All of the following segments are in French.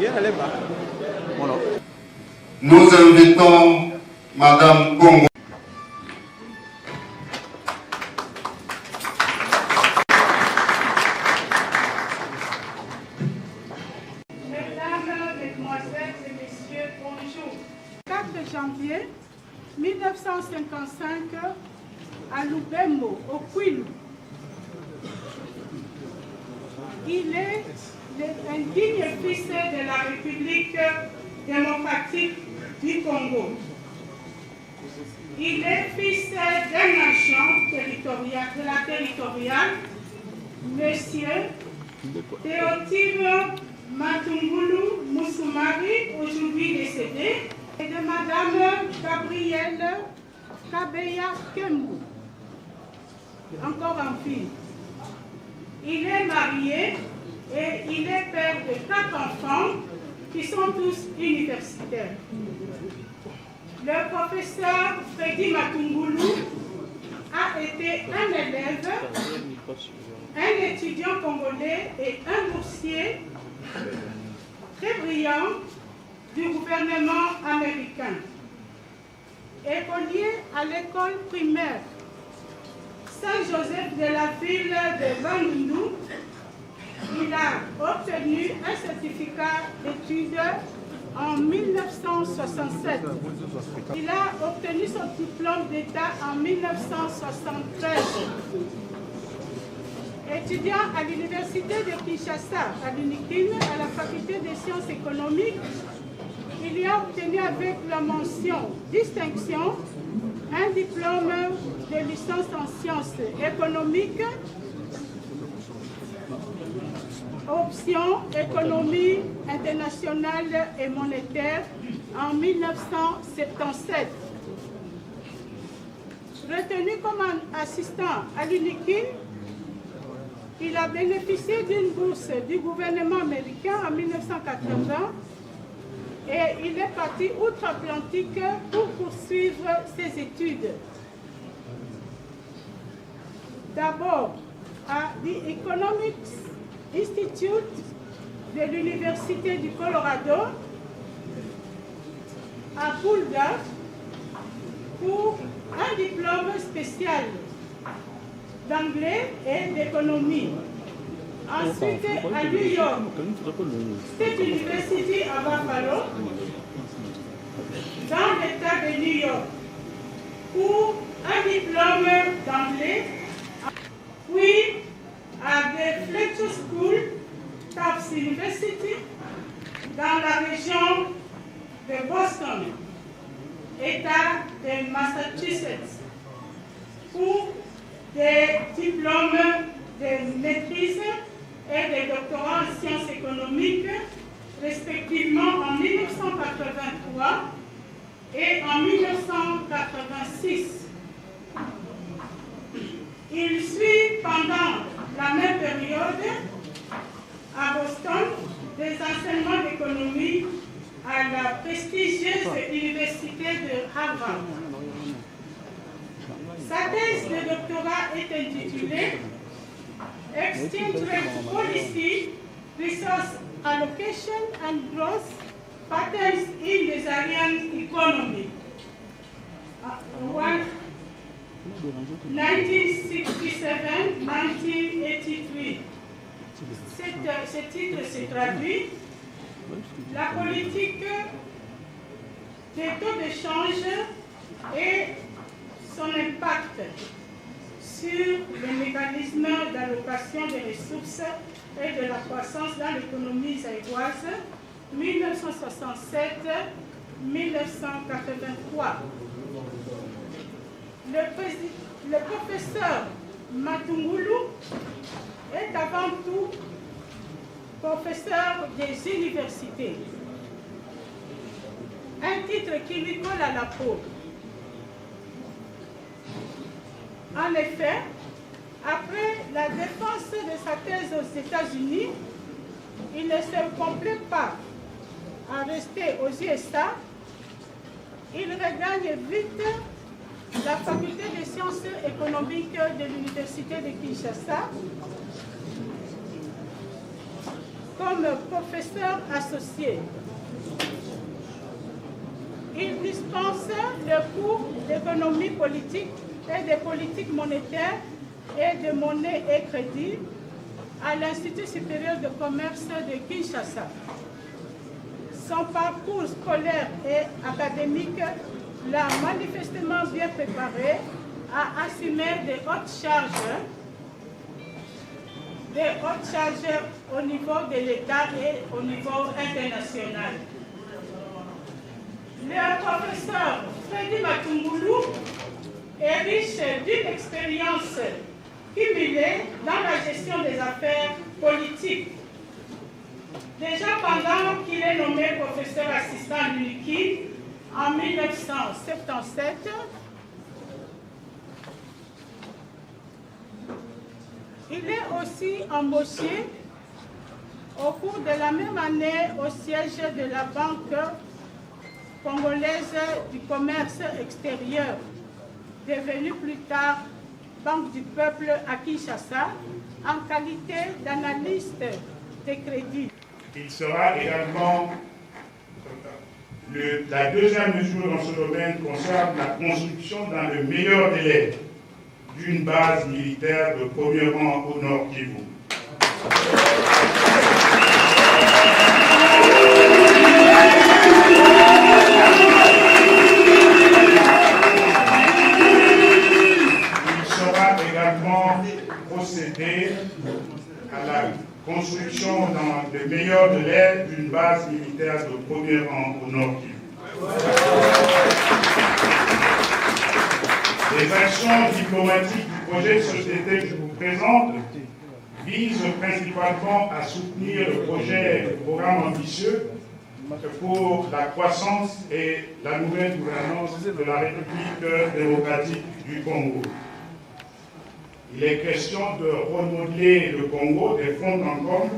Voilà. Nous invitons Madame Congo. Mesdames, Mesdemoiselles et Messieurs, bonjour. 4 janvier 1955, à Lubemo, au Kwilu. Il est un digne fils de la République démocratique du Congo. Il est fils d'un agent de la territoriale, Monsieur Théotime Matungulu Moussoumari, aujourd'hui décédé, et de Madame Gabrielle Kabeya Kembu, encore en fille. Il est marié et il est père de 4 enfants qui sont tous universitaires. Le professeur Freddy Matungulu a été un élève, un étudiant congolais et un boursier très brillant du gouvernement américain. Écolier à l'école primaire Saint-Joseph de la ville de Bandundu, il a obtenu un certificat d'études en 1967. Il a obtenu son diplôme d'État en 1973. Étudiant à l'université de Kinshasa, à l'UNIKIN, à la faculté des sciences économiques, il y a obtenu avec la mention distinction un diplôme de licence en sciences économiques, option économie internationale et monétaire en 1977. Retenu comme assistant à l'UNIKIN, il a bénéficié d'une bourse du gouvernement américain en 1980 et il est parti outre-Atlantique pour poursuivre ses études. D'abord à The Economics Institute de l'Université du Colorado à Boulder pour un diplôme spécial d'anglais et d'économie. Ensuite, à New York, State University à Buffalo, dans l'État de New York, pour un diplôme d'anglais, puis à The Fletcher School, Tufts University, dans la région de Boston, État de Massachusetts, pour des diplômes de maîtrise et des doctorats en sciences économiques, respectivement en 1983 et en 1986. Il suit pendant la même période à Boston des enseignements d'économie à la prestigieuse université de Harvard. Sa thèse de doctorat est intitulée Exchange Rate Policy, Resource Allocation and Growth Patterns in the Zairian Economy, 1967-1983. Ce titre se traduit la politique des taux d'échange et son impact sur les mécanismes d'allocation des ressources et de la croissance dans l'économie zaïroise 1967-1983. Le professeur Matungulu est avant tout professeur des universités, un titre qui lui colle à la peau. En effet, après la défense de sa thèse aux États-Unis, il ne se complaît pas à rester aux USA. Il regagne vite la faculté des sciences économiques de l'université de Kinshasa. comme professeur associé. Il dispense le cours d'économie politique et de politique monétaire et de monnaie et crédit à l'Institut supérieur de commerce de Kinshasa. Son parcours scolaire et académique l'a manifestement bien préparé à assumer de hautes charges au niveau de l'État et au niveau international. Le professeur Freddy Matumboulou est riche d'une expérience cumulée dans la gestion des affaires politiques. Déjà pendant qu'il est nommé professeur assistant à l'UNIKI en 1977, il est aussi embauché au cours de la même année au siège de la Banque congolaise du commerce extérieur, devenue plus tard Banque du Peuple à Kinshasa, en qualité d'analyste de crédit. Il sera également, la deuxième mesure dans ce domaine concerne la construction dans le meilleur délai d'une base militaire de premier rang au Nord Kivu. Il sera également procédé à la construction dans le meilleur délai d'une base militaire de premier rang au Nord Kivu. Les actions diplomatiques du projet de société que je vous présente visent principalement à soutenir le programme ambitieux pour la croissance et la nouvelle gouvernance de la République démocratique du Congo. Il est question de remodeler le Congo des fonds en commun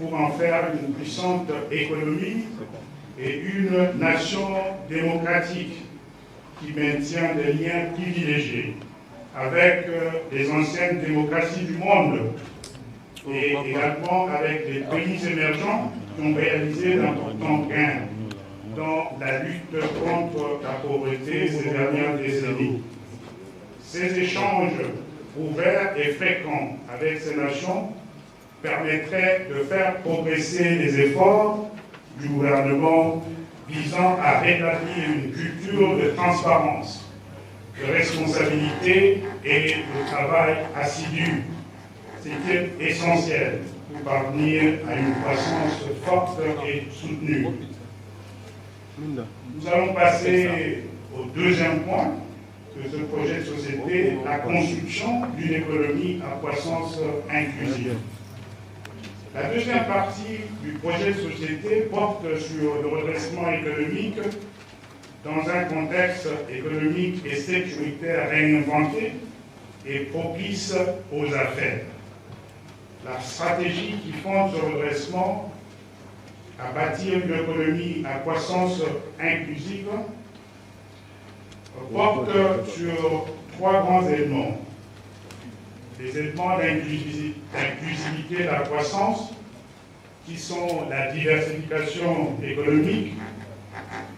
pour en faire une puissante économie et une nation démocratique qui maintient des liens privilégiés avec les anciennes démocraties du monde et également avec les pays émergents qui ont réalisé d'importants gains dans la lutte contre la pauvreté ces dernières décennies. Ces échanges ouverts et fréquents avec ces nations permettraient de faire progresser les efforts du gouvernement visant à rétablir une culture de transparence, de responsabilité et de travail assidu, ce qui est essentiel pour parvenir à une croissance forte et soutenue. Nous allons passer au deuxième point de ce projet de société, la construction d'une économie à croissance inclusive. La deuxième partie du projet de société porte sur le redressement économique dans un contexte économique et sécuritaire réinventé et propice aux affaires. La stratégie qui fonde ce redressement à bâtir une économie à croissance inclusive porte sur trois grands éléments. Les éléments d'inclusivité de la croissance, qui sont la diversification économique,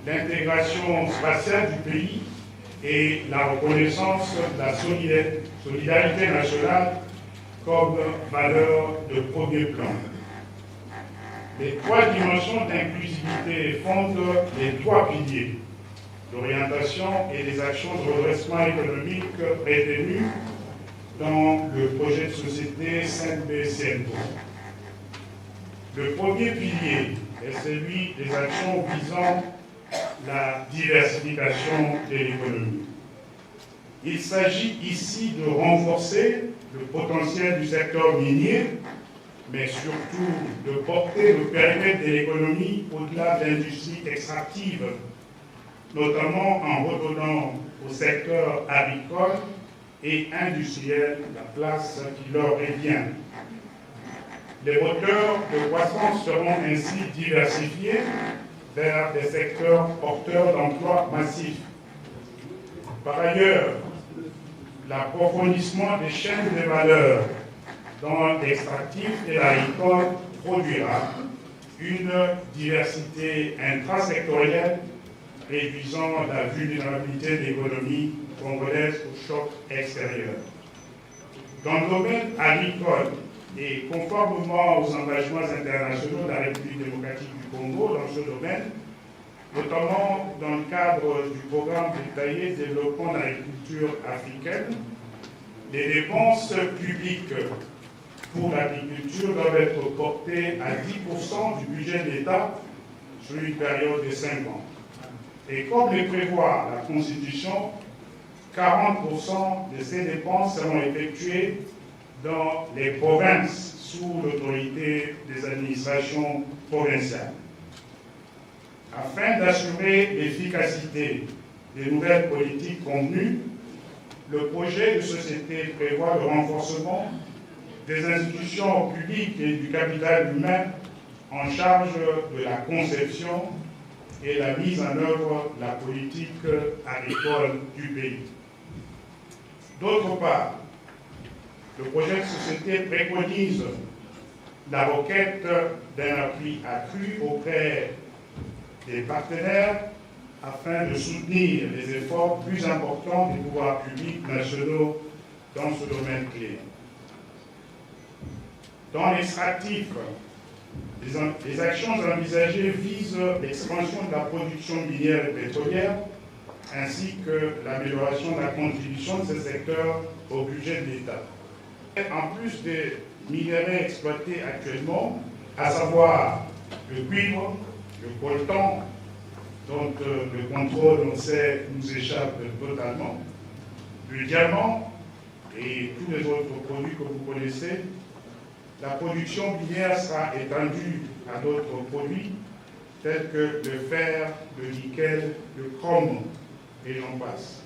l'intégration spatiale du pays et la reconnaissance de la solidarité nationale comme valeur de premier plan. Les trois dimensions d'inclusivité fondent les trois piliers d'orientation et les actions de redressement économique prévues dans le projet de société 5B-CNO. Le premier pilier est celui des actions visant la diversification de l'économie. Il s'agit ici de renforcer le potentiel du secteur minier, mais surtout de porter le périmètre de l'économie au-delà de l'industrie extractive, notamment en redonnant au secteur agricole et industriel la place qui leur revient. Les moteurs de croissance seront ainsi diversifiés vers des secteurs porteurs d'emplois massifs. Par ailleurs, l'approfondissement des chaînes de valeur dans l'extractif et l'agricole produira une diversité intrasectorielle réduisant la vulnérabilité de l'économie congolaise au choc extérieur. Dans le domaine agricole, et conformément aux engagements internationaux de la République démocratique du Congo dans ce domaine, notamment dans le cadre du programme détaillé Développement de l'agriculture africaine, les dépenses publiques pour l'agriculture doivent être portées à 10% du budget de l'État sur une période de 5 ans. Et comme le prévoit la Constitution, 40% de ces dépenses seront effectuées dans les provinces sous l'autorité des administrations provinciales. Afin d'assurer l'efficacité des nouvelles politiques convenues, le projet de société prévoit le renforcement des institutions publiques et du capital humain en charge de la conception et la mise en œuvre de la politique agricole du pays. D'autre part, le projet de société préconise la requête d'un appui accru auprès des partenaires afin de soutenir les efforts plus importants des pouvoirs publics nationaux dans ce domaine clé. Dans l'extractif, les actions envisagées visent l'expansion de la production minière et pétrolière ainsi que l'amélioration de la contribution de ce secteur au budget de l'État. En plus des minéraux exploités actuellement, à savoir le cuivre, le coltan, dont le contrôle, on sait, nous échappe totalement, le diamant et tous les autres produits que vous connaissez, la production minière sera étendue à d'autres produits tels que le fer, le nickel, le chrome et j'en passe.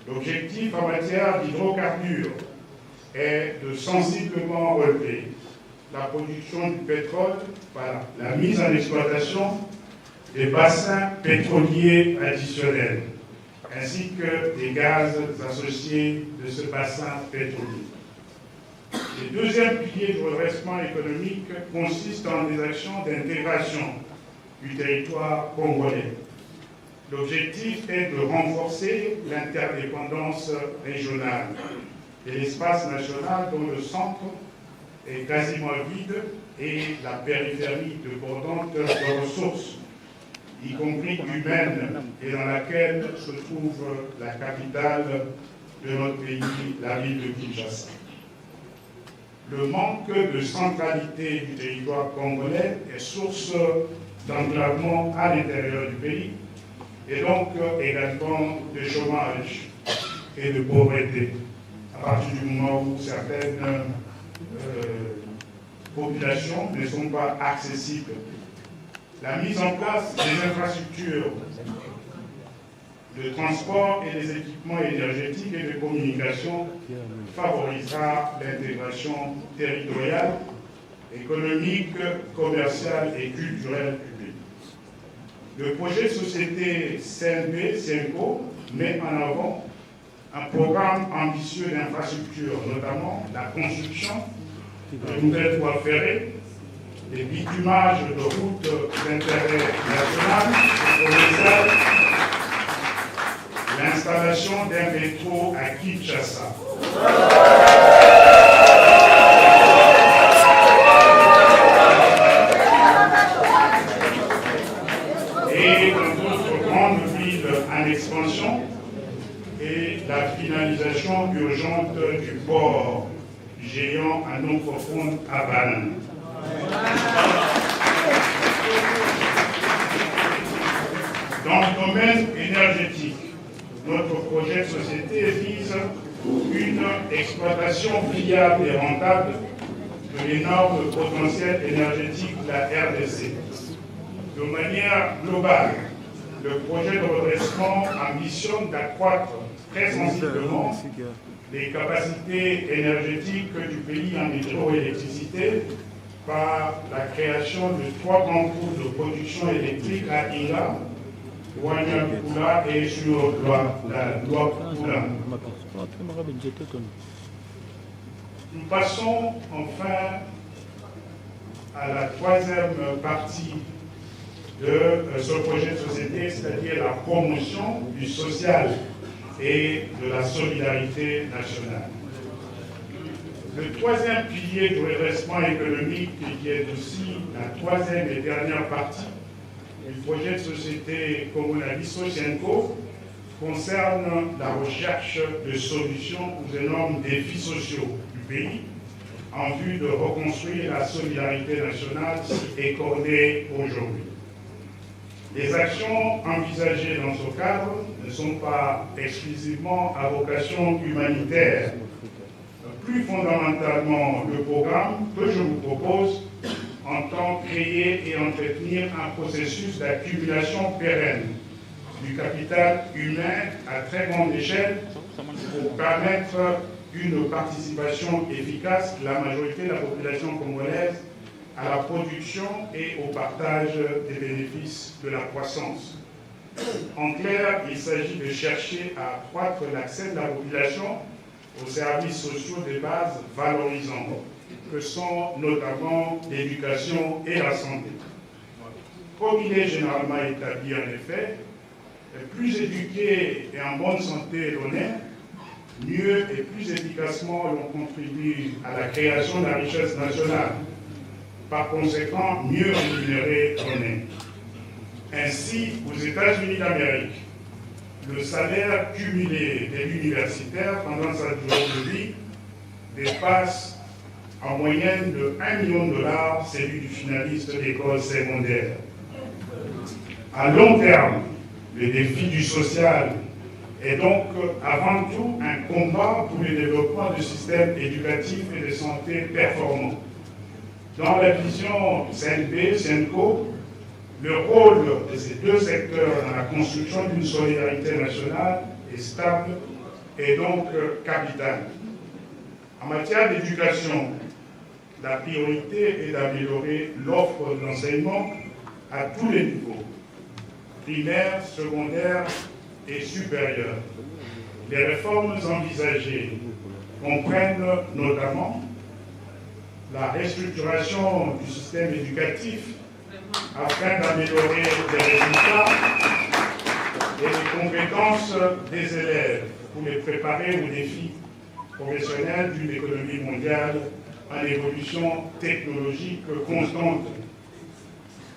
L'objectif en matière d'hydrocarbures est de sensiblement relever la production du pétrole par la mise en exploitation des bassins pétroliers additionnels, ainsi que des gaz associés de ce bassin pétrolier. Le deuxième pilier du redressement économique consiste en des actions d'intégration du territoire congolais. L'objectif est de renforcer l'interdépendance régionale de l'espace national dont le centre est quasiment vide et la périphérie débordante de ressources, y compris humaines, et dans laquelle se trouve la capitale de notre pays, la ville de Kinshasa. Le manque de centralité du territoire congolais est source d'enclavement à l'intérieur du pays et donc également de chômage et de pauvreté, à partir du moment où certaines populations ne sont pas accessibles. La mise en place des infrastructures de transport et des équipements énergétiques et de communication favorisera l'intégration territoriale, économique, commerciale et culturelle du pays. Le projet de société CNP-CNCO met en avant un programme ambitieux d'infrastructures, notamment la construction de nouvelles voies ferrées, les bitumages de routes d'intérêt national et provincial, l'installation d'un métro à Kinshasa. Et dans d'autres grandes villes en expansion, et la finalisation urgente du port géant à eau profonde à Banane. Dans le domaine énergétique, notre projet de société vise une exploitation viable et rentable de l'énorme potentiel énergétique de la RDC. De manière globale, le projet de redressement ambitionne d'accroître très sensiblement les capacités énergétiques du pays en hydroélectricité par la création de 3 grands groupes de production électrique à Inga, Ouanyakula et sur la Loakula. Nous passons enfin à la troisième partie de ce projet de société, c'est-à-dire la promotion du social et de la solidarité nationale. Le troisième pilier du redressement économique, qui est aussi la troisième et dernière partie du projet de société Komona-Bisso-Sienko, concerne la recherche de solutions aux énormes défis sociaux du pays en vue de reconstruire la solidarité nationale si écornée aujourd'hui. Les actions envisagées dans ce cadre ne sont pas exclusivement à vocation humanitaire. Plus fondamentalement, le programme que je vous propose entend créer et entretenir un processus d'accumulation pérenne du capital humain à très grande échelle pour permettre une participation efficace de la majorité de la population congolaise à la production et au partage des bénéfices de la croissance. En clair, il s'agit de chercher à accroître l'accès de la population aux services sociaux de base valorisants, que sont notamment l'éducation et la santé. Comme il est généralement établi en effet, plus éduqués et en bonne santé l'on est, mieux et plus efficacement l'on contribue à la création de la richesse nationale. Par conséquent, mieux rémunéré l'on est. Ainsi, aux États-Unis d'Amérique, le salaire cumulé des universitaires pendant sa durée de vie dépasse en moyenne de 1 million de dollars celui du finaliste d'école secondaire. À long terme, le défi du social est donc avant tout un combat pour le développement de systèmes éducatifs et de santé performants. Dans la vision CNB-CNCO, le rôle de ces deux secteurs dans la construction d'une solidarité nationale et stable est donc capital. En matière d'éducation, la priorité est d'améliorer l'offre de l'enseignement à tous les niveaux, primaire, secondaire et supérieur. Les réformes envisagées comprennent notamment la restructuration du système éducatif afin d'améliorer les résultats et les compétences des élèves pour les préparer aux défis professionnels d'une économie mondiale en évolution technologique constante.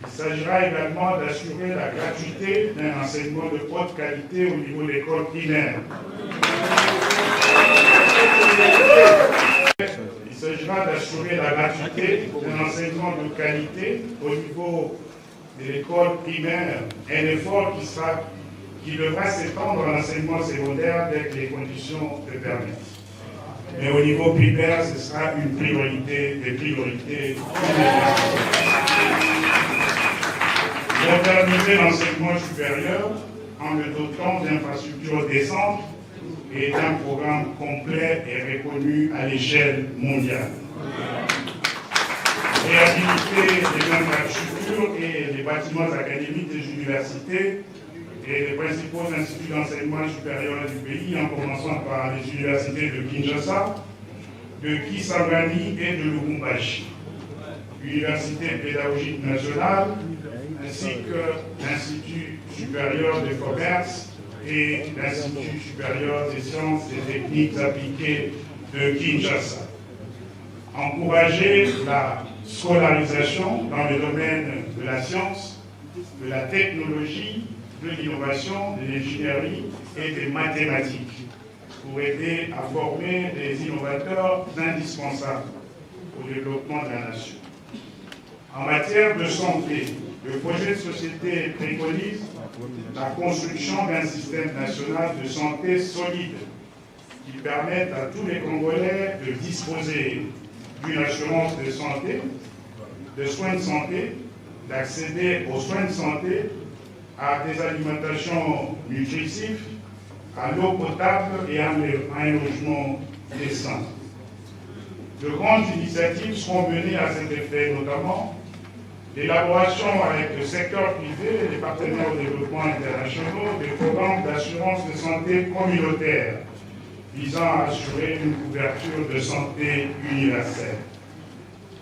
Il s'agira également d'assurer la gratuité d'un enseignement de haute qualité au niveau de l'école primaire. Il s'agira d'assurer la gratuité d'un enseignement de qualité au niveau de l'école primaire, un effort qui devra s'étendre à l'enseignement secondaire dès que les conditions le permettent. Mais au niveau primaire, ce sera une priorité des priorités. Moderniser l'enseignement supérieur en le dotant d'infrastructures décentes et d'un programme complet et reconnu à l'échelle mondiale. Réhabiliter les infrastructures et les bâtiments académiques des universités et les principaux instituts d'enseignement supérieur du pays, en commençant par les universités de Kinshasa, de Kisangani et de Lubumbashi, l'Université pédagogique nationale, ainsi que l'Institut supérieur de commerce et l'Institut supérieur des sciences et techniques appliquées de Kinshasa. Encourager la scolarisation dans le domaine de la science, de la technologie, de l'innovation, de l'ingénierie et des mathématiques pour aider à former des innovateurs indispensables au développement de la nation. En matière de santé, le projet de société préconise la construction d'un système national de santé solide qui permette à tous les Congolais de disposer d'une assurance de santé, de soins de santé, d'accéder aux soins de santé, à des alimentations nutritives, à l'eau potable et à un logement décent. De grandes initiatives seront menées à cet effet, notamment l'élaboration avec le secteur privé et les partenaires au développement internationaux des programmes d'assurance de santé communautaire visant à assurer une couverture de santé universelle.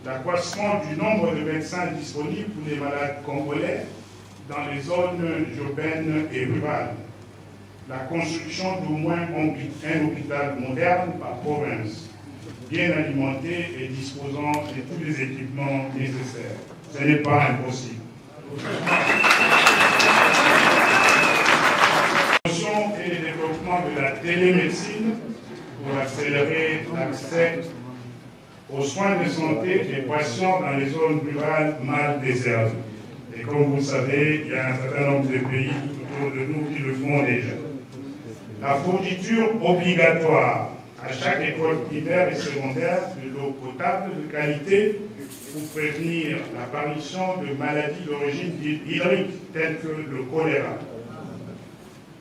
l'accroissement du nombre de médecins disponibles pour les malades congolais dans les zones urbaines et rurales, la construction d'au moins un hôpital moderne par province, bien alimenté et disposant de tous les équipements nécessaires. Ce n'est pas impossible. La promotion et le développement de la télémédecine pour accélérer l'accès aux soins de santé des patients dans les zones rurales mal desservies. Et comme vous le savez, il y a un certain nombre de pays autour de nous qui le font déjà. La fourniture obligatoire à chaque école primaire et secondaire de l'eau potable de qualité pour prévenir l'apparition de maladies d'origine hydrique telles que le choléra.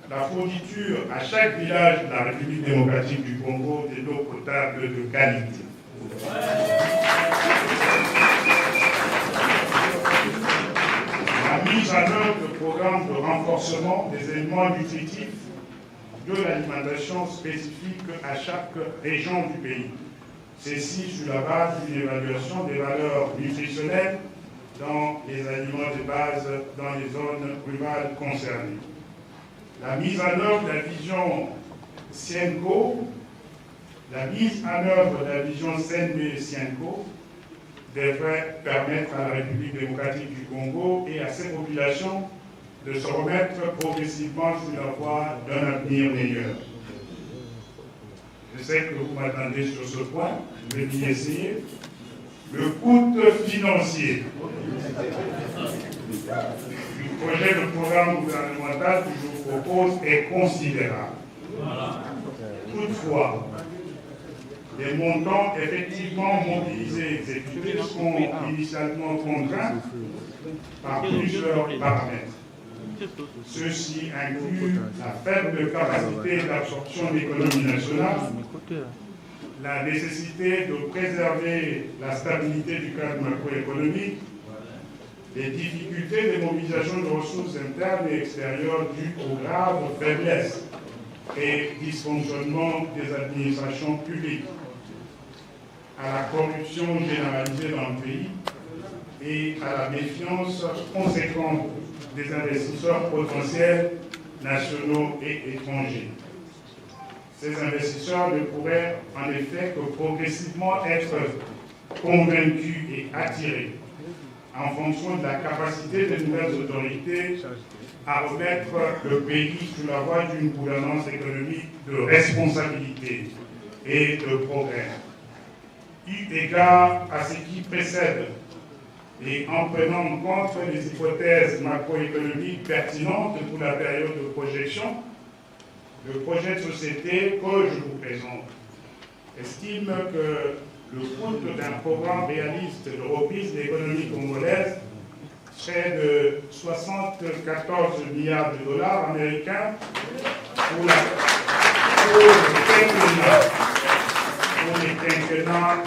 La fourniture à chaque village de la République démocratique du Congo de l'eau potable de qualité. La mise en œuvre de programmes de renforcement des éléments nutritifs de l'alimentation spécifique à chaque région du pays. Ceci sur la base d'une évaluation des valeurs nutritionnelles dans les aliments de base dans les zones rurales concernées. La mise en œuvre de la vision Sienco, la mise en œuvre de la vision Senme-Sienco devrait permettre à la République démocratique du Congo et à ses populations de se remettre progressivement sur la voie d'un avenir meilleur. Je sais que vous m'attendez sur ce point, je vais y essayer. Le coût financier du projet de programme gouvernemental que je vous propose est considérable. Toutefois, les montants effectivement mobilisés et exécutés sont initialement contraints par plusieurs paramètres. Ceci inclut la faible capacité d'absorption de l'économie nationale, la nécessité de préserver la stabilité du cadre macroéconomique, les difficultés de mobilisation de ressources internes et extérieures dues aux graves faiblesses et dysfonctionnements des administrations publiques, à la corruption généralisée dans le pays et à la méfiance conséquente des investisseurs potentiels nationaux et étrangers. Ces investisseurs ne pourraient en effet que progressivement être convaincus et attirés en fonction de la capacité des nouvelles autorités à remettre le pays sur la voie d'une gouvernance économique de responsabilité et de progrès. Eu égard à ce qui précède et en prenant en compte les hypothèses macroéconomiques pertinentes pour la période de projection, le projet de société que je vous présente estime que le coût d'un programme réaliste de reprise de l'économie congolaise serait de 74 milliards de dollars américains pour les quinquennats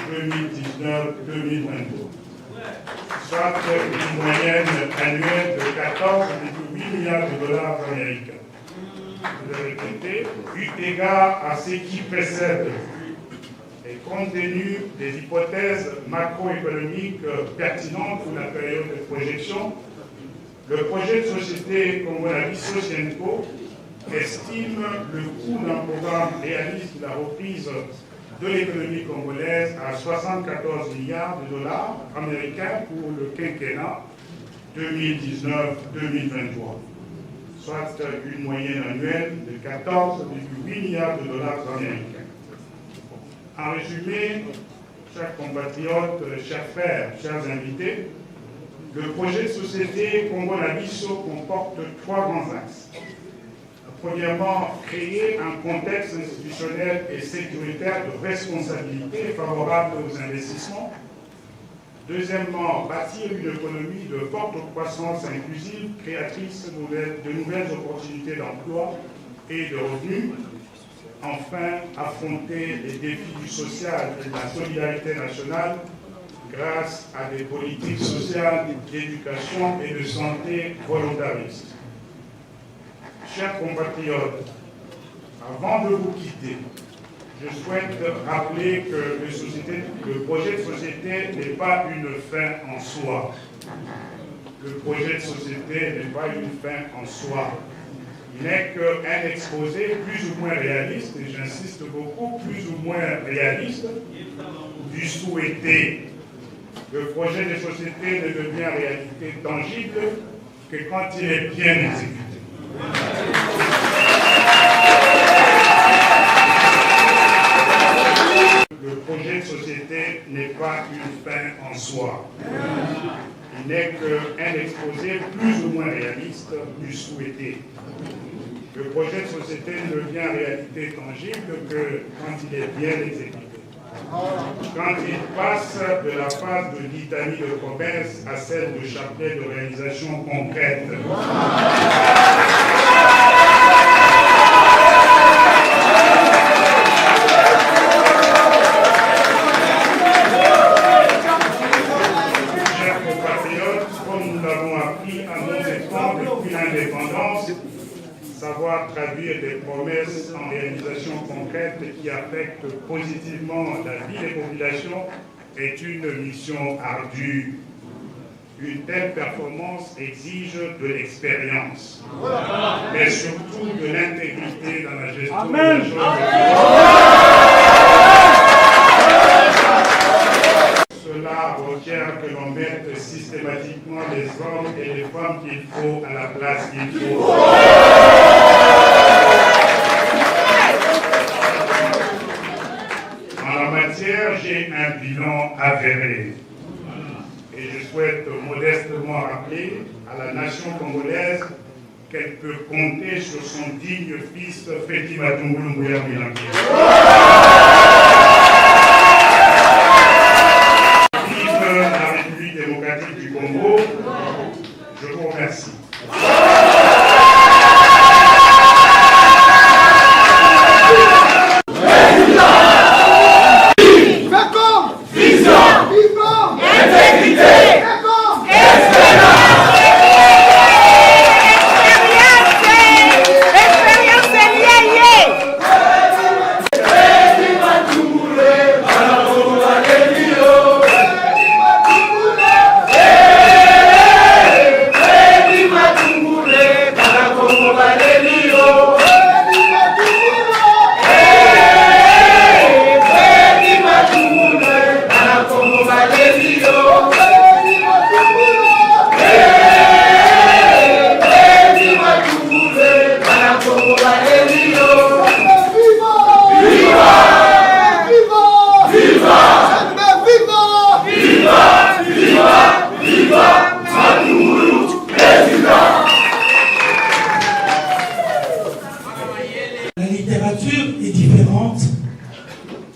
2019-2022. Soit une moyenne annuelle de 14,8 milliards de dollars américains. Je vais répéter, eu égard à ce qui précède et compte tenu des hypothèses macroéconomiques pertinentes pour la période de projection, le projet de société Congo-Nabisso Sienco estime le coût d'un programme réaliste de la reprise de l'économie congolaise à 74 milliards de dollars américains pour le quinquennat 2019-2023, soit une moyenne annuelle de 14,8 milliards de dollars américains. En résumé, chers compatriotes, chers frères, chers invités, le projet de société Congo-Nabisso comporte trois grands axes. Premièrement, créer un contexte institutionnel et sécuritaire de responsabilité favorable aux investissements. Deuxièmement, bâtir une économie de forte croissance inclusive, créatrice de nouvelles opportunités d'emploi et de revenus. Enfin, affronter les défis du social et de la solidarité nationale grâce à des politiques sociales, d'éducation et de santé volontaristes. Chers compatriotes, avant de vous quitter, je souhaite rappeler que le projet de société n'est pas une fin en soi. Le projet de société n'est pas une fin en soi. Il n'est qu'un exposé plus ou moins réaliste, et j'insiste beaucoup, plus ou moins réaliste, du souhaité. Le projet de société ne devient réalité tangible que quand il est bien exécuté. Le projet de société n'est pas une fin en soi. Il n'est qu'un exposé plus ou moins réaliste du souhaité. Le projet de société ne devient réalité tangible que quand il est bien exécuté. Quand il passe de la phase de litanie de promesses à celle de chapelet de réalisation concrète. Chers compatriotes, comme nous l'avons appris à nos époques depuis l'indépendance, savoir traduire des promesses en réalisation concrète qui affectent positivement la vie des populations est une mission ardue. Une telle performance exige de l'expérience, mais surtout de l'intégrité dans la gestion de la chose. Cela requiert que l'on mette systématiquement les hommes et les femmes qu'il faut à la place qu'il faut. J'ai un bilan avéré. Et je souhaite modestement rappeler à la nation congolaise qu'elle peut compter sur son digne fils Freddy Matungulu Mbuya Mwilambi. Vive la République démocratique du Congo. Je vous remercie.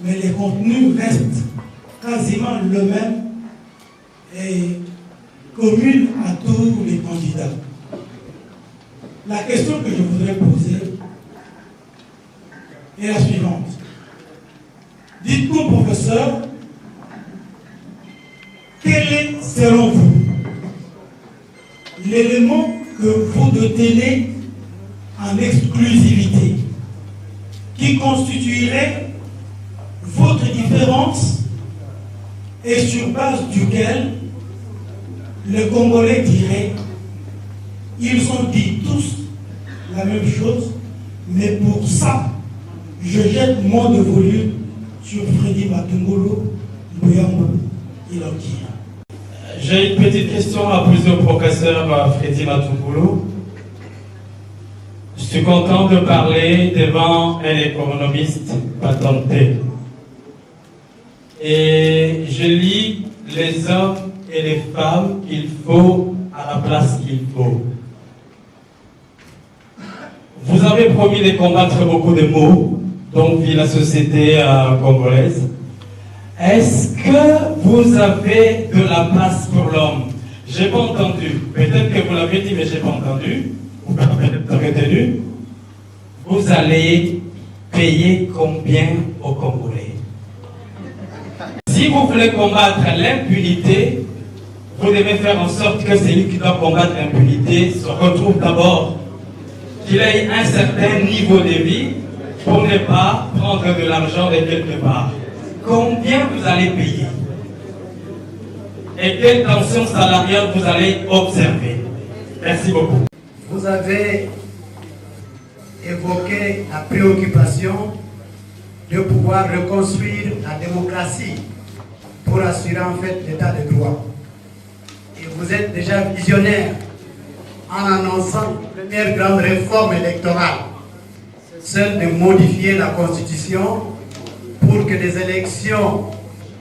Mais les contenus restent quasiment le même et commun à tous les candidats. La question que je voudrais poser est la suivante. Dites-nous, professeur, quel est, selon vous, l'élément que vous détenez en exclusivité qui constituerait votre différence et sur base duquel les Congolais diraient ils ont dit tous la même chose, mais pour ça, je jette mon dévolu sur Freddy Matungulu Mbuya Mwilambi. J'ai une petite question à poser au professeur Freddy Matungulu. Je suis content de parler devant un économiste patenté. Et je lis les hommes et les femmes qu'il faut à la place qu'il faut. Vous avez promis de combattre beaucoup de maux dont vit la société congolaise. Est-ce que vous avez de la place pour l'homme? Je n'ai pas entendu. Peut-être que vous l'avez dit, mais je n'ai pas entendu. Vous avez retenu. Vous allez payer combien aux Congolais? Si vous voulez combattre l'impunité, vous devez faire en sorte que celui qui doit combattre l'impunité se retrouve d'abord qu'il ait un certain niveau de vie, pour ne pas prendre de l'argent de quelque part. Combien vous allez payer? Et quelle tension salariale vous allez observer? Merci beaucoup. Vous avez évoqué la préoccupation de pouvoir reconstruire la démocratie pour assurer en fait l'état de droit. Et vous êtes déjà visionnaire en annonçant la première grande réforme électorale, celle de modifier la Constitution pour que les élections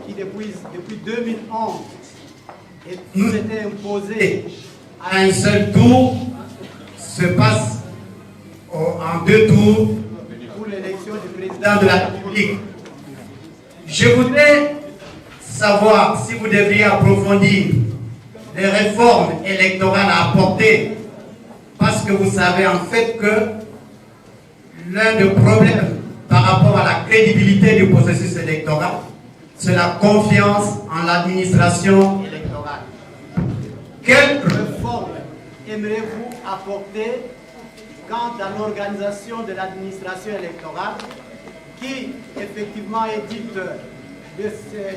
qui depuis 2011 nous étaient imposées à un seul tour se passent en 2 tours pour l'élection du président de la République. Je voudrais savoir si vous devriez approfondir les réformes électorales à apporter, parce que vous savez en fait que l'un des problèmes par rapport à la crédibilité du processus électoral, c'est la confiance en l'administration électorale. Quelles réformes aimeriez-vous apporter quant à l'organisation de l'administration électorale qui effectivement est dite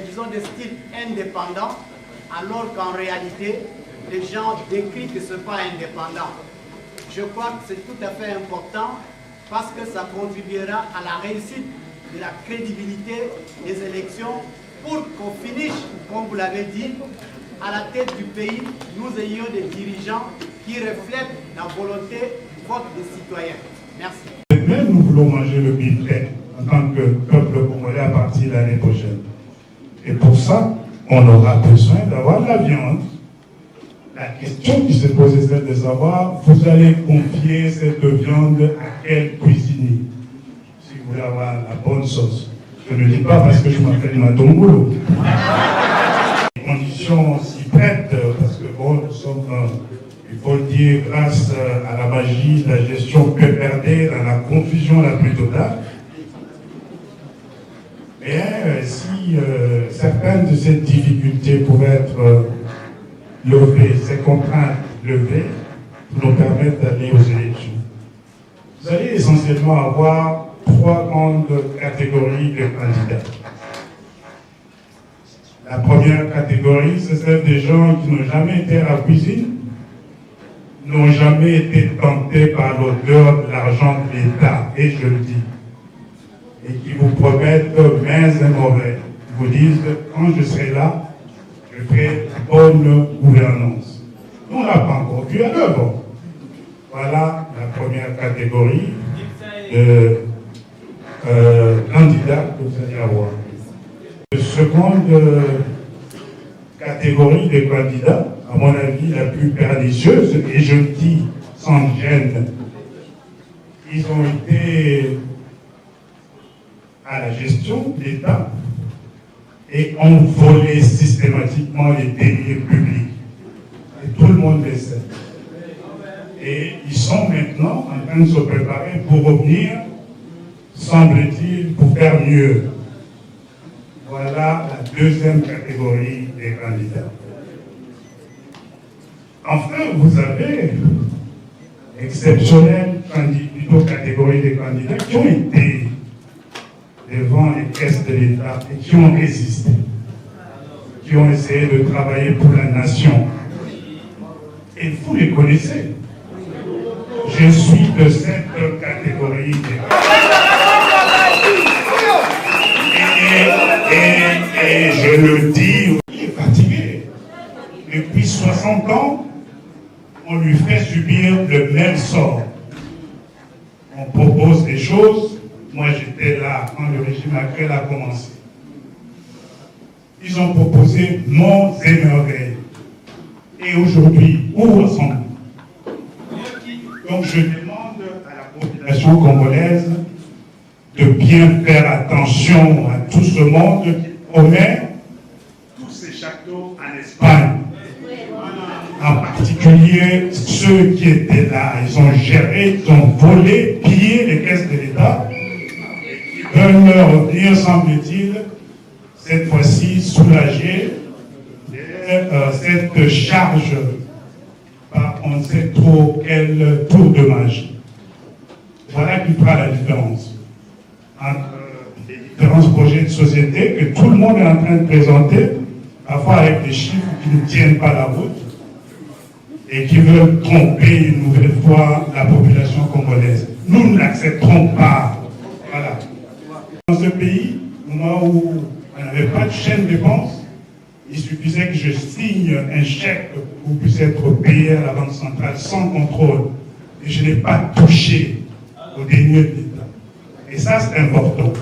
disons de style indépendant, alors qu'en réalité les gens décrivent que ce n'est pas indépendant. Je crois que c'est tout à fait important parce que ça contribuera à la réussite de la crédibilité des élections pour qu'on finisse, comme vous l'avez dit, à la tête du pays, nous ayons des dirigeants qui reflètent la volonté du vote des citoyens. Merci. Même nous voulons manger le bulletin en tant que peuple congolais à partir de l'année prochaine. Et pour ça, on aura besoin d'avoir de la viande. La question qui se pose est celle de savoir, vous allez confier cette viande à quel cuisinier? Si vous voulez avoir la bonne sauce. Je ne le dis pas parce que je m'appelle Matongolo. Les conditions s'y prêtent, parce que bon, nous sommes, il faut le dire, grâce à la magie de la gestion PPRD, dans la confusion la plus totale. Mais si certaines de ces difficultés pouvaient être levées, ces contraintes levées, pour nous permettre d'aller aux élections. Vous allez essentiellement avoir 3 grandes catégories de candidats. La première catégorie, c'est celle des gens qui n'ont jamais été à la cuisine, n'ont jamais été tentés par l'odeur de l'argent de l'État, et je le dis, et qui vous promettent mains et mauvais, qui vous disent, quand je serai là, je ferai bonne gouvernance. On ne l'a pas encore vu à l'œuvre. Voilà la première catégorie de candidats que vous allez avoir. La seconde catégorie de candidats, à mon avis la plus pernicieuse, et je le dis sans gêne, ils ont été à la gestion de l'État et ont volé systématiquement les deniers publics. Et tout le monde le sait. Et ils sont maintenant en train de se préparer pour revenir, semble-t-il, pour faire mieux. Voilà la deuxième catégorie des candidats. Enfin, vous avez exceptionnelle catégorie des candidats qui ont été devant les caisses de l'État et qui ont résisté, qui ont essayé de travailler pour la nation. Et vous les connaissez. Je suis de cette catégorie des et je le dis, il est fatigué. Depuis 60 ans, on lui fait subir le même sort. On propose des choses. Moi, j'étais là quand le régime actuel a commencé. Ils ont proposé monts et merveilles. Et aujourd'hui, où en sommes-nous? Donc, je demande à la population congolaise de bien faire attention à tout ce monde qui promet tous ces châteaux en Espagne. En particulier, ceux qui étaient là, ils ont géré, ils ont volé, pillé les caisses de l'État. Veulent revenir, semble-t-il, cette fois-ci soulagés de cette charge par on ne sait trop quel tour de magie. Voilà qui fera la différence. entre les différents projets de société que tout le monde est en train de présenter, parfois avec des chiffres qui ne tiennent pas la route et qui veulent tromper une nouvelle fois la population congolaise. Nous ne l'accepterons pas. Voilà. Dans ce pays, au moment où on n'avait pas de chaîne de dépenses, il suffisait que je signe un chèque pour puisse être payé à la Banque centrale sans contrôle. Et je n'ai pas touché au denier de l'État. Et ça, c'est important.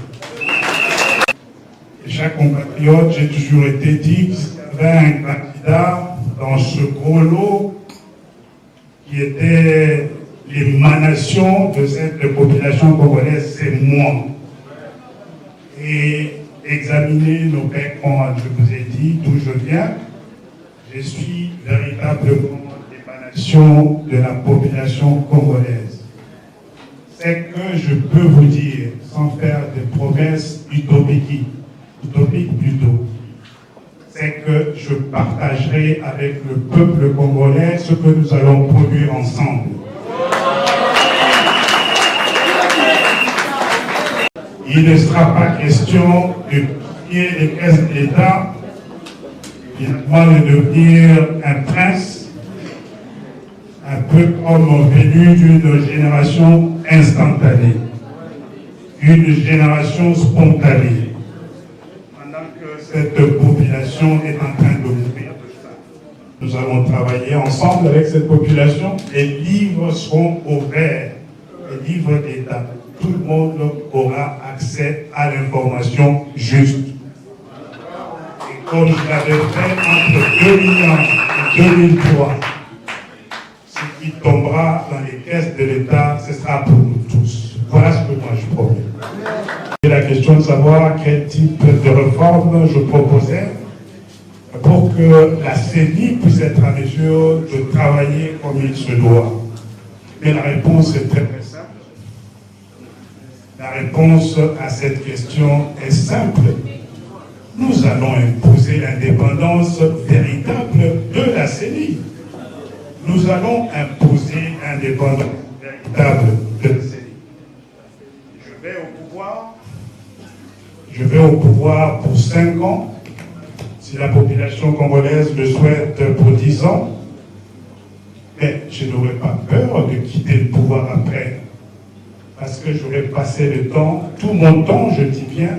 Et chaque compatriote, j'ai toujours été dit que s'il y avait un candidat dans ce gros lot qui était l'émanation de cette population congolaise, c'est moi. Et examiner nos backgrounds, je vous ai dit d'où je viens, je suis véritablement l'émanation de la population congolaise. C'est que je peux vous dire, sans faire des promesses utopiques plutôt, c'est que je partagerai avec le peuple congolais ce que nous allons produire ensemble. Il ne sera pas question de plier les caisses de l'État, finalement de devenir un prince, un peu comme venu d'une génération instantanée, une génération spontanée, pendant que cette population est en train de mourir de ça. Nous allons travailler ensemble avec cette population, les livres seront ouverts, les livres d'État. Tout le monde aura accès à l'information juste. Et comme je l'avais fait entre 2001 et 2003, ce qui tombera dans les caisses de l'État, ce sera pour nous tous. Voilà ce que moi je promets. Et la question de savoir quel type de réforme je proposais pour que la CENI puisse être en mesure de travailler comme il se doit. Et la réponse est très simple. La réponse à cette question est simple. Nous allons imposer l'indépendance véritable de la CENI. Nous allons imposer l'indépendance véritable de la CENI. Je vais au pouvoir pour 5 ans. Si la population congolaise le souhaite pour 10 ans, mais je n'aurai pas peur de quitter le pouvoir après. Parce que j'aurais passé le temps, tout mon temps, je dis bien,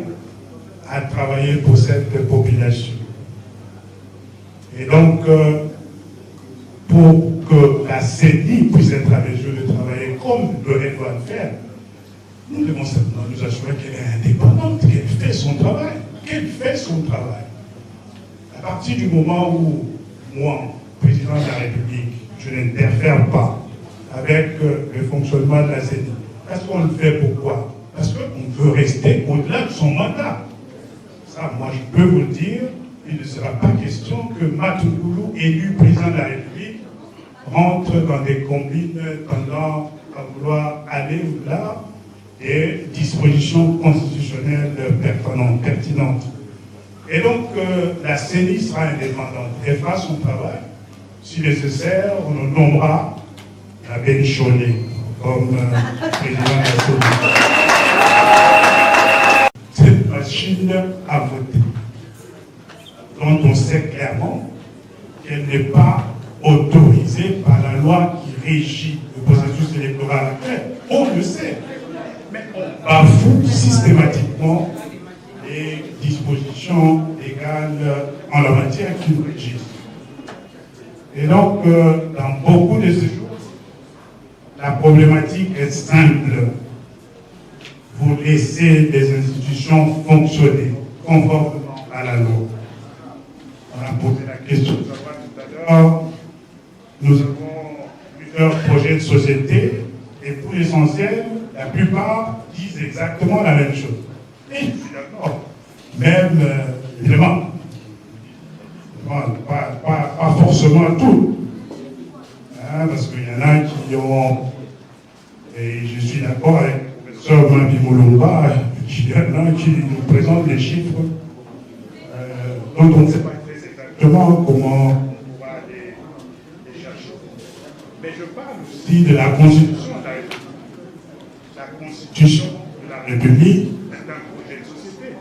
à travailler pour cette population. Et donc, pour que la CENI puisse être à mesure de travailler comme elle doit le faire, nous devons simplement nous assurer qu'elle est indépendante, qu'elle fait son travail, À partir du moment où, moi, président de la République, je n'interfère pas avec le fonctionnement de la CENI, parce qu'on le fait pourquoi? Parce qu'on veut rester au-delà de son mandat. Ça, moi, je peux vous le dire, il ne sera pas question que Matoukoulou, élu président de la République, rentre dans des combines tendant à vouloir aller au-delà des dispositions constitutionnelles pertinentes. Et donc, la CENI sera indépendante. Elle fera son travail. Si nécessaire, on le nommera la Bénichonné comme président de la CENI. Cette machine à voter, dont on sait clairement qu'elle n'est pas autorisée par la loi qui régit le processus électoral actuel. On le sait. Mais on bafoue systématiquement les dispositions légales en la matière qui nous régissent. Et donc, dans beaucoup de ces choses, la problématique est simple. Vous laissez les institutions fonctionner conformément à la loi. On a posé la question de savoir tout à l'heure. Nous avons plusieurs projets de société et pour l'essentiel, la plupart disent exactement la même chose. Et je suis d'accord. Même, évidemment, pas forcément tout. Hein, parce qu'il y en a qui ont, et je suis d'accord avec le professeur Mabi Moulumba, il y en a qui nous présentent des chiffres dont on ne sait pas très exactement comment on va les chercher. Mais je parle aussi de la Constitution de la République. La Constitution de la République est un projet de société.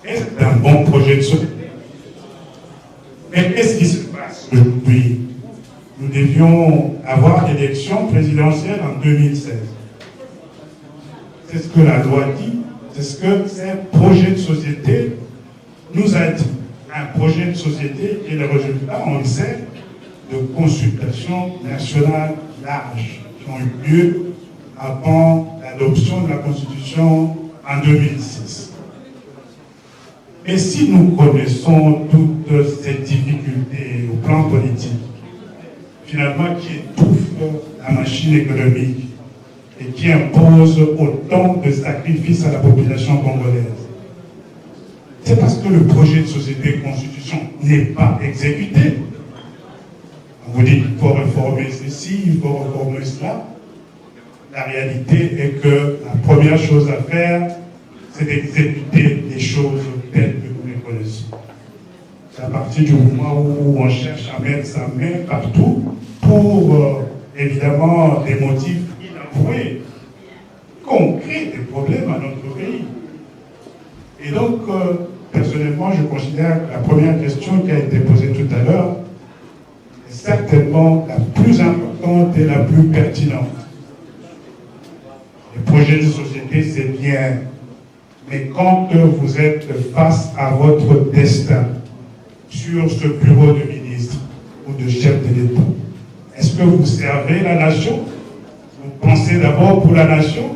Et c'est un bon projet de société. Mais qu'est-ce qui se passe aujourd'hui? Nous devions avoir l'élection présidentielle en 2016. C'est ce que la loi dit, c'est ce que ce projet de société nous a dit. Un projet de société qui est le résultat, on le sait, de consultations nationales larges qui ont eu lieu avant l'adoption de la Constitution en 2006. Et si nous connaissons toutes ces difficultés au plan politique, finalement qui étouffent la machine économique et qui imposent autant de sacrifices à la population congolaise, c'est parce que le projet de société de constitution n'est pas exécuté. On vous dit qu'il faut réformer ceci, il faut réformer cela. La réalité est que la première chose à faire, c'est d'exécuter les choses telles que nous les connaissons. C'est à partir du moment où on cherche à mettre sa main partout pour, évidemment, des motifs inavoués, qu'on crée des problèmes à notre pays. Et donc, personnellement, je considère que la première question qui a été posée tout à l'heure est certainement la plus importante et la plus pertinente. Les projets de société, c'est bien, mais quand vous êtes face à votre destin sur ce bureau de ministre ou de chef de l'État, est-ce que vous servez la nation? Vous pensez d'abord pour la nation?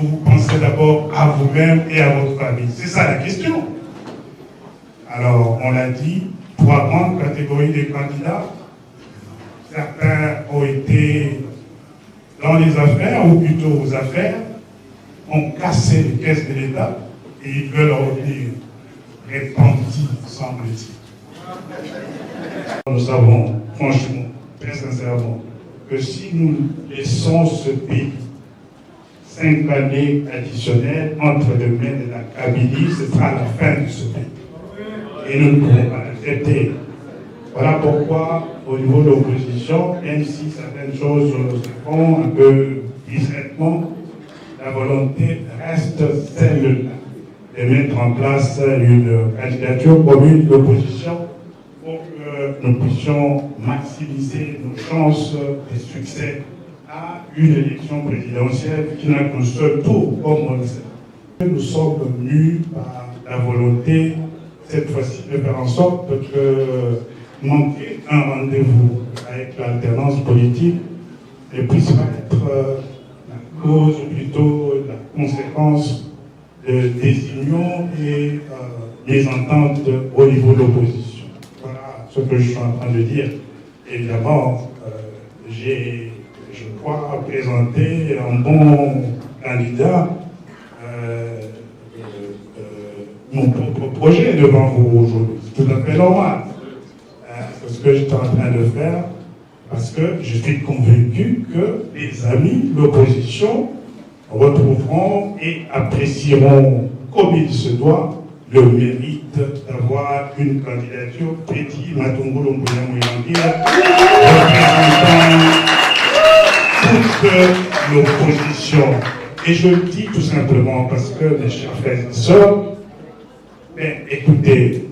Ou vous pensez d'abord à vous-même et à votre famille? C'est ça la question. Alors, on l'a dit, trois grandes catégories de candidats. Certains ont été dans les affaires, ou plutôt aux affaires, ont cassé les caisses de l'État et ils veulent revenir répentis, semble-t-il. Nous savons, franchement, très sincèrement, que si nous laissons ce pays 5 années additionnelles entre les mains de la Kabylie, ce sera la fin de ce pays. Et nous ne pouvons pas l'accepter. Voilà pourquoi, au niveau de l'opposition, même si certaines choses se font un peu discrètement, la volonté reste celle de mettre en place une candidature commune d'opposition pour que nous puissions maximiser nos chances de succès à une élection présidentielle qui n'a qu'un seul tour, comme on le sait. Nous sommes mus par la volonté, cette fois-ci, de faire en sorte que manquer un rendez-vous avec l'alternance politique ne puisse pas être la cause, ou plutôt la conséquence de désunion et mésentente au niveau de l'opposition. Voilà ce que je suis en train de dire. Évidemment, j'ai, je crois, présenté un bon candidat, mon propre projet devant vous aujourd'hui. C'est tout à fait normal. C'est ce que j'étais en train de faire, parce que je suis convaincu que les amis de l'opposition retrouveront et apprécieront comme il se doit le mérite d'avoir une candidature Petit Matungulu Mouyangira représentant toute l'opposition. Et je le dis tout simplement parce que, mes chers frères et sœurs, mais écoutez,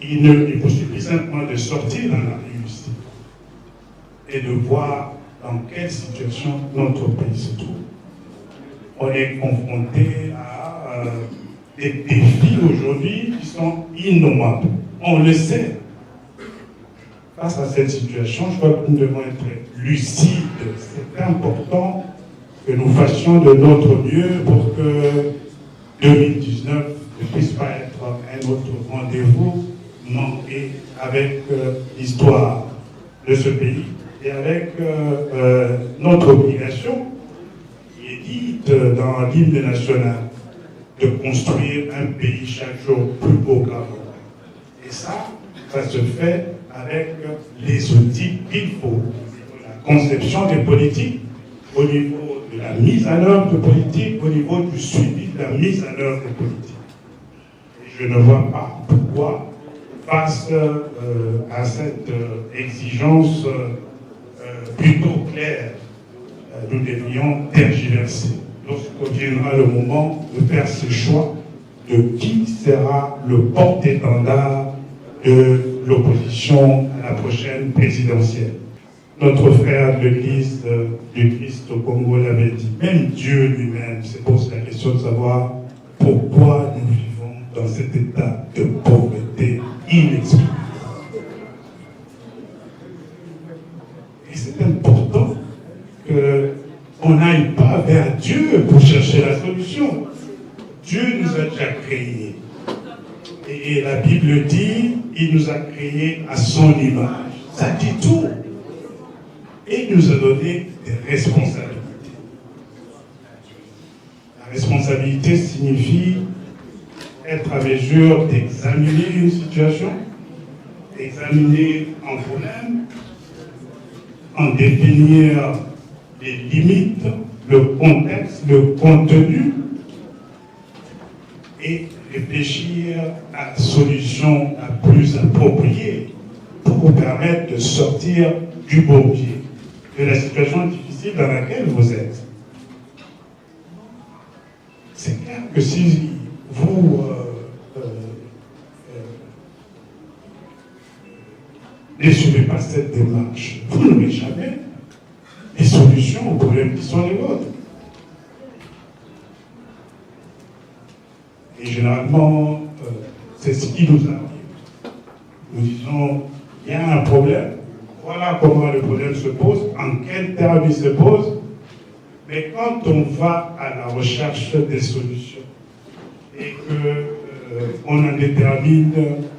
il vous suffit simplement de sortir dans la rue ici et de voir dans quelle situation notre pays se trouve. On est confronté à des défis aujourd'hui qui sont innommables. On le sait. Face à cette situation, je crois que nous devons être lucides. C'est important que nous fassions de notre mieux pour que 2019 ne puisse pas être un autre rendez-vous manqué avec l'histoire de ce pays et avec notre obligation qui est dite dans l'hymne national de construire un pays chaque jour plus beau qu'avant. Et ça se fait avec les outils qu'il faut. La conception des politiques, au niveau de la mise en œuvre de politique, au niveau du suivi de la mise en œuvre de politique. Et je ne vois pas pourquoi, face à cette exigence plutôt claire, nous devrions tergiverser. Lorsque viendra le moment de faire ce choix de qui sera le porte-étendard de l'opposition à la prochaine présidentielle. Notre frère de l'Église du Christ au Congo l'avait dit, même Dieu lui-même se pose la question de savoir pourquoi nous vivons dans cet état de pauvreté inexplicable. Et c'est important qu'on n'aille pas vers Dieu pour chercher la solution. Dieu nous a déjà créés. Et la Bible dit, il nous a créés à son image. Ça dit tout. Et il nous a donné des responsabilités. La responsabilité signifie être à mesure d'examiner une situation, examiner un problème, en définir les limites, le contexte, le contenu, et réfléchir à la solution la plus appropriée pour vous permettre de sortir du bon pied de la situation difficile dans laquelle vous êtes. C'est clair que si vous ne suivez pas cette démarche, vous n'aurez jamais les solutions aux problèmes qui sont les vôtres. Et généralement, c'est ce qui nous arrive. Nous disons, il y a un problème, voilà comment le problème se pose, en quel termes il se pose, mais quand on va à la recherche des solutions et qu'on en détermine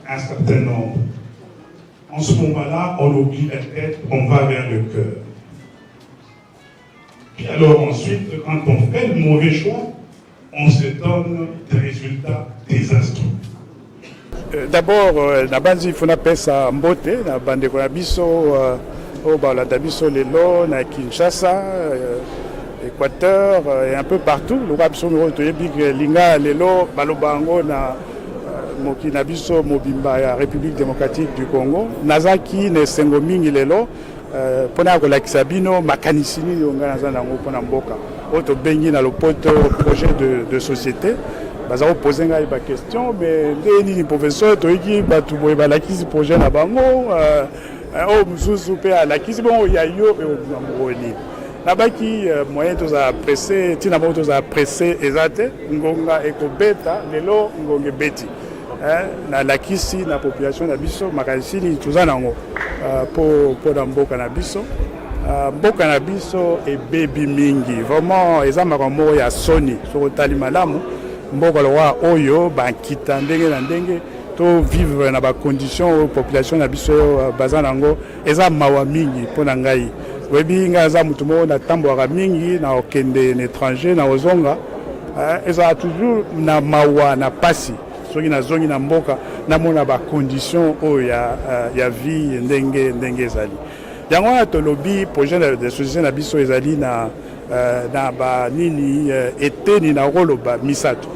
un certain nombre, en ce moment-là, on oublie la tête, on va vers le cœur. Puis alors ensuite, quand on fait le mauvais choix, on se donne des résultats désastreux. D'abord, il faut appeler ça mbote, na bandeko na biso au balata biso lelo na Kinshasa, Équateur et un peu partout. Le roi biso miro toyebi linga lelo balobango na mokina biso mobimba ya République démocratique du Congo. Nazaki ne sengo mingi lelo pona kolakisa bino makanisi nini yonga naza nango pona mboka. Oto bengi na lopoto projet de société. Baza poser ngai ba question mais ndeni professeur toyiki batu boye balakisi projet na bango o mususu pe alakisi bon ya yo e obamoni nabaki moyen toza pressé tina mo toza pressé ezate ngonga ekobeta lelo ngonge beti na lakisi na population na biso makasini toza nango po na mboka na biso mboka na biso ebebi mingi vraiment eza makambo ya soni so tali malamu mboka loa oyo bankita ndenge na ndenge to vivre na ba condition population na biso baza nango eza mawa mingi pona ngai webi nga za mutu mo na tambwaka mingi na okende na étranger na ozonga eza toujours na mawa na pasi soki na zongi na mboka na mona ba condition oyo ya vie ndenge ezali yango wana tolobi projet de société na biso ezali na ba nini eteni na koloba misato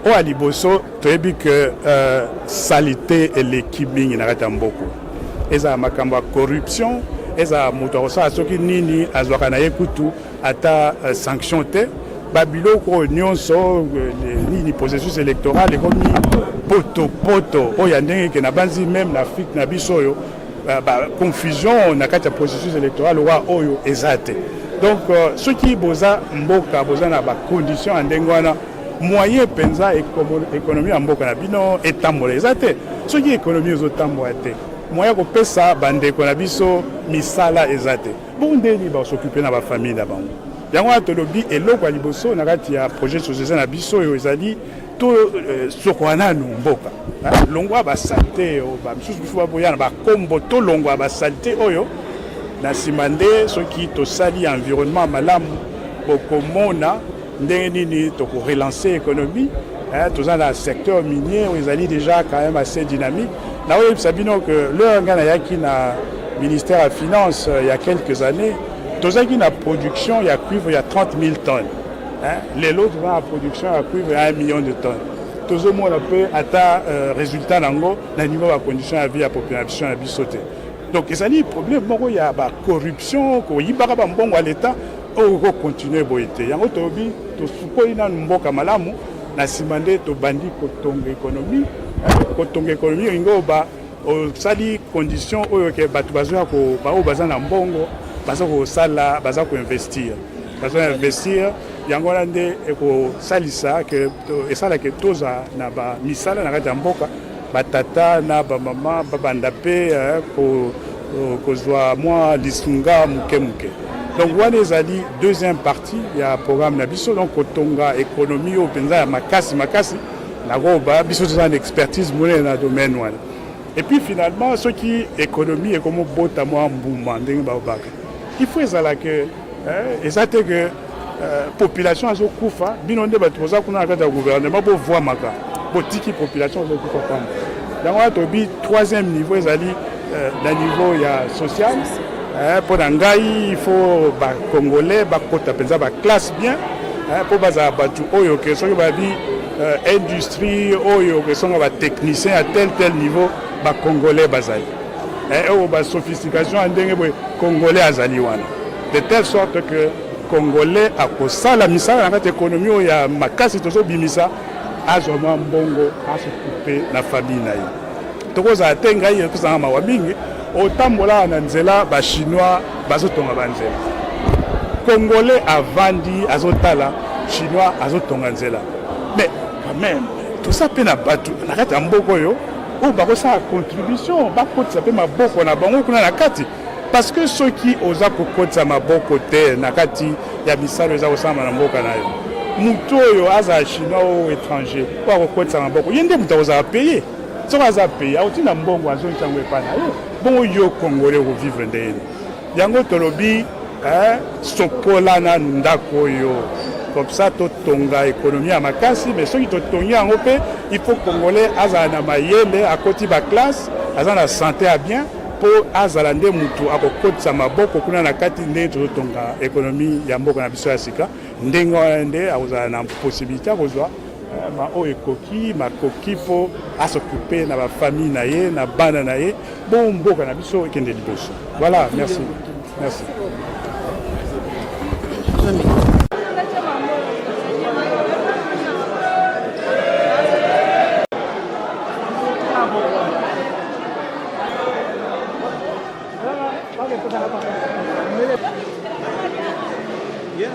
o aliboso toyebi que salité et l'équipe mingi na kati ya mboko eza makambo ya corruption eza moto akosala soki nini azwaka na ye kutu ata sanction te babiloko nyonso nini processus électoral ekomi poto oyo ya ndenge ke na banzi même na Afrique na biso oyo confusion na kati ya processus électoral owa oyo eza te donc soki boza mboka boza na bacondition ya ndenge wana moyen penza économie ya mboka na bino etambola eza te soki économie ezotambola te moyen kopesa bandeko na biso misala eza te bongo ndeni baosoccupe na bafamille na bango yango wana tolobi eloko ya liboso na kati ya projet société na biso oyo ezali to sokwa nanu mboka longwa basalite oyo bamisusu baboya na bakombo to longwa basalite oyo na nsima nde soki tosali environnement malamu bokomona ndenge nini tokorelancer économie toza na secteur minier oyo ezali déjà quand même assez dynamique naoyebisa bino que lelo ngai nayaki na ministère ya finance il y a quelques années tozalaki na production ya cuivre ya 30 000 tonnes lelo toza na production ya cuivre ya 1 million de tonnes tozomona mpe ata résultat nango na niveau ya condition ya vie ya population ya biso te donc ezali problème moko ya bacorruption koyibaka bambongo ya l'état oyo continuer boye te yango tobi tosukoli nanu mboka malamu na nsima nde tobandi kotonga économie kotonga économie olingi oba osali condition oyo ke bato bazoya oyo baza na mbongo baza kosala baza koinvestir yango wana nde ekosalisa esalaka toza na bamisala na kati ya mboka batata na bamama babanda mpe kozwa mwa lisunga muke. Donc wana ezali deuxième partie ya programme na biso donc kotonga économie oyo mpenza ya makasi nakoba biso toza na expertise monene na domaine wana. Et puis finalement soki économie ekomobota mwa mbuma ndenge baobaka il faut ezala ke eza te ke population azokufa bino nde bato boza kuna na kati ya gouvernement bovwamaka botiki population azokufa pamba yango wana tobi troisième niveau ezali na niveau ya social mpo na ngai il faut bacongolais bakota mpenza baclasse bien mpo bazala bato oyo ke soki babi industrie oyo ke songa batechnicien ya tel niveau bacongolais bazali oyo basophistication ya ndenge boye congolais azali wana de telle sorte que congolais akosala misala na kati économie oyo ya makasi tozobimisa azwa mwa mbongo asokupe na famille na ye tokozala te ngai ekozanga mawa mingi otambolaka na nzela bachinois bazotonga banzela congolais avandi azotala chinois azotonga nzela mais quand même toza mpe na bato na kati ya mboka oyo oyo bakosala contribution bakotisa mpe maboko na bango kuna na kati parce que soki oza kokotisa maboko te na kati ya misala eza kosala na mboka na yo moto oyo azala chinois oyo étranger po akokotisa maboko ye nde moto akozala paye soki aza paye akotina mbongo azongisango epa na ye bongo yo congolais okovivre ndeni yango tolobi sokola na ndako oyo comme ça totonga économie ya makasi mais soki totongi yango mpe il faut congolais azala na mayele akoti baklasse aza na santé ya bien mpo azala nde motu akokotisa maboko kuna na kati ndenge tozotonga économie ya mboka na biso ya sika ndenge wana nde akozala na possibilité akozwa oyo ekoki makoki mpo asokupe na bafamille na ye na bana na ye bon mboka na biso ekende liboso. Voilà, merci. Yeah,